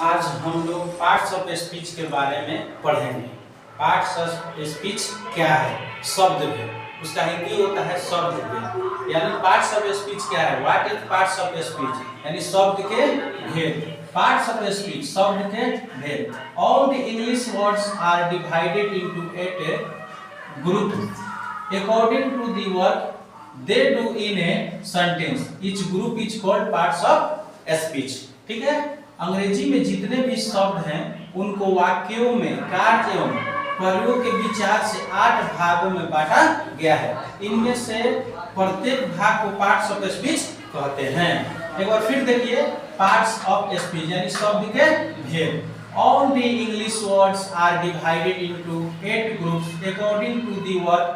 आज हम लोग पार्ट्स ऑफ स्पीच के बारे में पढ़ेंगे। पार्ट्स ऑफ स्पीच क्या है? शब्द भेद। उसका हिंदी होता है शब्द भेद। यानी पार्ट्स ऑफ स्पीच क्या है? What is parts of speech? यानी शब्द के भेद। पार्ट्स ऑफ स्पीच शब्द के भेद। All the English words are divided into 8 group according to the work they do in a sentence. Each group is called parts of speech. ठीक है? अंग्रेजी में जितने भी शब्द हैं उनको वाक्यों में कार्य एवं प्रयोग के विचार से 8 भागों में बांटा गया है। इनमें से प्रत्येक भाग को पार्ट्स ऑफ स्पीच कहते हैं। एक बार फिर देखिए, पार्ट्स ऑफ स्पीच यानी शब्द के भेद। All the English words are divided into 8 groups according to the work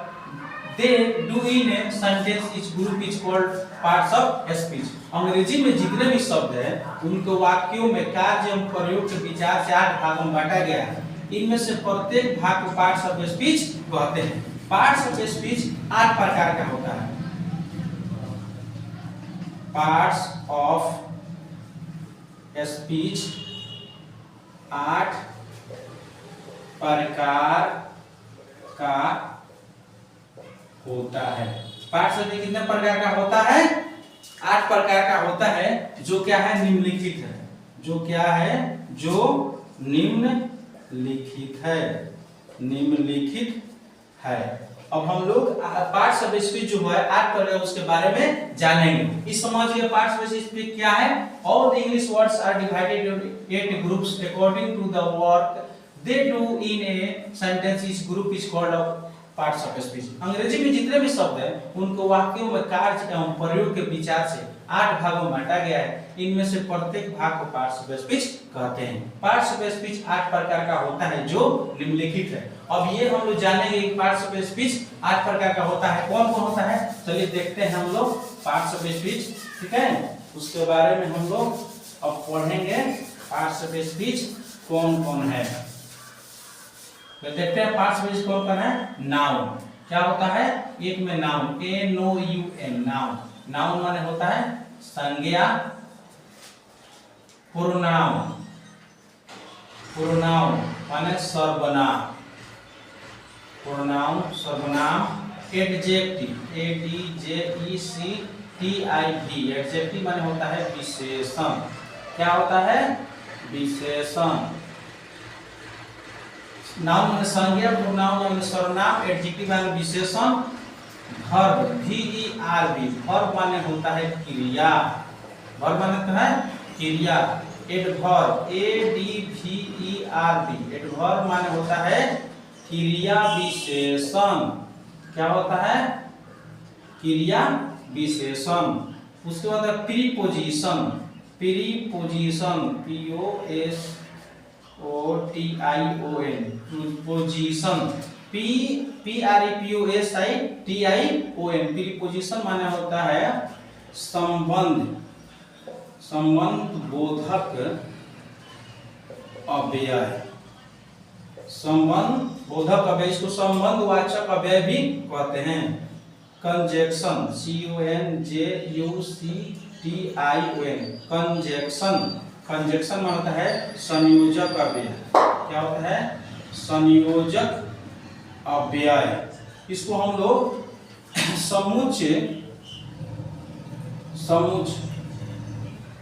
they do in a sentence. Each group is called parts of speech. अंग्रेजी में जितने भी शब्द हैं उनको वाक्यों में कार्य एवं प्रयोग के विचार से 8 भागों में बांटा गया है। इनमें से प्रत्येक भाग को पार्ट्स ऑफ स्पीच कहते हैं। पार्ट्स ऑफ स्पीच 8 प्रकार का होता है। पार्ट्स ऑफ स्पीच 8 प्रकार का होता है। पार्ट्स ऑफ कितने प्रकार का होता है? 8 प्रकार का होता है। जो क्या है? निम्नलिखित है। जो क्या है? जो निम्नलिखित है। निम्नलिखित है। अब हम लोग पार्ट्स ऑफ स्पीच जो है 8 प्रकार उसके बारे में जानेंगे। इस समझिए पार्ट्स ऑफ स्पीच क्या है। All the English words are divided into 8 groups according to the work they do in a sentence. Each group is called parts of speech. अंग्रेजी में जितने भी शब्द हैं उनको वाक्यों में कार्य एवं प्रयोग के विचार से 8 भागों में बांटा गया है। इनमें से प्रत्येक भाग को पार्ट्स ऑफ स्पीच कहते हैं। पार्ट्स ऑफ स्पीच 8 प्रकार का होता है जो निम्नलिखित है। अब ये हम लोग जानेंगे कि पार्ट्स ऑफ स्पीच 8 प्रकार का होता है। कौन कौन होता है? चलिए देखते हैं हम लोग पार्ट्स ऑफ स्पीच। ठीक है, उसके बारे में हम लोग अब पढ़ेंगे। पार्ट्स ऑफ स्पीच कौन कौन है तो देखते हैं। पार्ट्स ऑफ स्पीच कौन कौन है? नाउन क्या होता है? एक में नाउन NOUN नाउन। नाउन माने होता है संज्ञा। प्रोनाउन प्रोनाउन माने सर्वनाम। प्रोनाउन सर्वनाम। एडजेक्टिव ADJECTIV एडजेक्टिव माने होता है विशेषण। क्या होता है? विशेषण। नाउन माने संज्ञा, प्रोनाउन माने सर्वनाम, एडजेक्टिव माने विशेषण। वर्ब VERB वर्ब माने होता है क्रिया। वर्ब माने होता है क्रिया। एडवर्ब ADVERB एडवर्ब माने होता है क्रिया विशेषण। क्या होता है? क्रिया विशेषण। उसके बाद preposition. Preposition POSION position. PREPOSITION preposition माने होता है संबंध। संबंध बोधक अव्यय। संबंध बोधक अव्यय, इसको संबंध वाचक अव्यय भी कहते हैं। Conjunction CONJUCTION conjunction. कंजक्शन में होता है संयोजक अव्यय। क्या होता है? संयोजक अव्यय। इसको हम लोग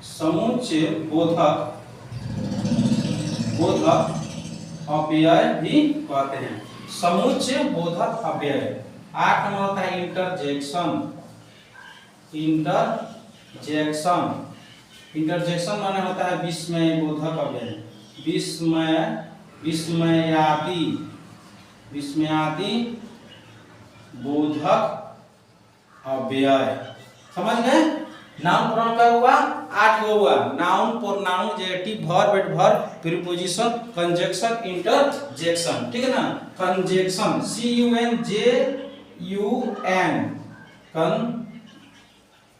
समुच्चय बोधक अव्यय भी कहते हैं। समुच्चय बोधक अव्यय। 8 नंबर होता है इंटरजेक्शन। इंटरजेक्शन इंटरजेक्शन माने होता है विस्मय बोधक अव्यय। विस्मयादि बोधक अव्यय। समझ गए? नाउन प्रोनाउन का हुआ 8 हुआ। Noun pronoun adjective verb adverb preposition conjunction interjection. ठीक है ना? Conjunction CUNJUN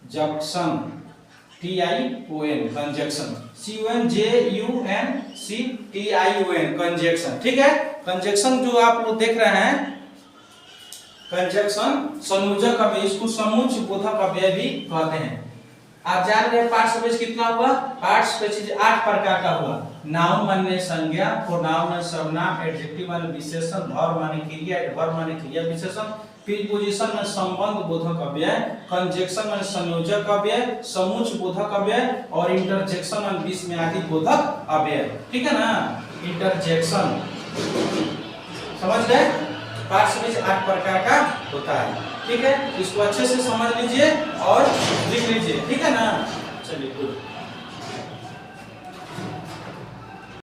conjunction TION conjunction CUNJUNCTION conjunction. ठीक है? कंजक्शन जो आप लोग देख रहे हैं कंजक्शन संयोजक अव्यय, इसको समुच्चय बोधक अव्यय भी कहते हैं। आप जान रहे हैं पार्ट्स ऑफ स्पीच कितना हुआ? पार्ट्स ऑफ स्पीच 8 प्रकार का हुआ। नाउन माने संज्ञा, प्रोनाउन माने सर्वनाम, एडजेक्टिव माने विशेषण, वर्ब माने क्रिया, एडवर्ब माने क्रिया विशेषण, प्रीपोजिशन माने संबंध बोधक अव्यय, कंजक्शन माने संयोजक अव्यय, समुच्च बोधक अव्यय और इंटरजेक्शन माने विस्मयादि बोधक अव्यय। ठीक है ना? इंटरजेक्शन समझ गए? पार्ट्स ऑफ स्पीच 8 प्रकार का होता है। ठीक है, इसको अच्छे से समझ लीजिए और लिख लीजिए। ठीक है ना? चलिए गुड।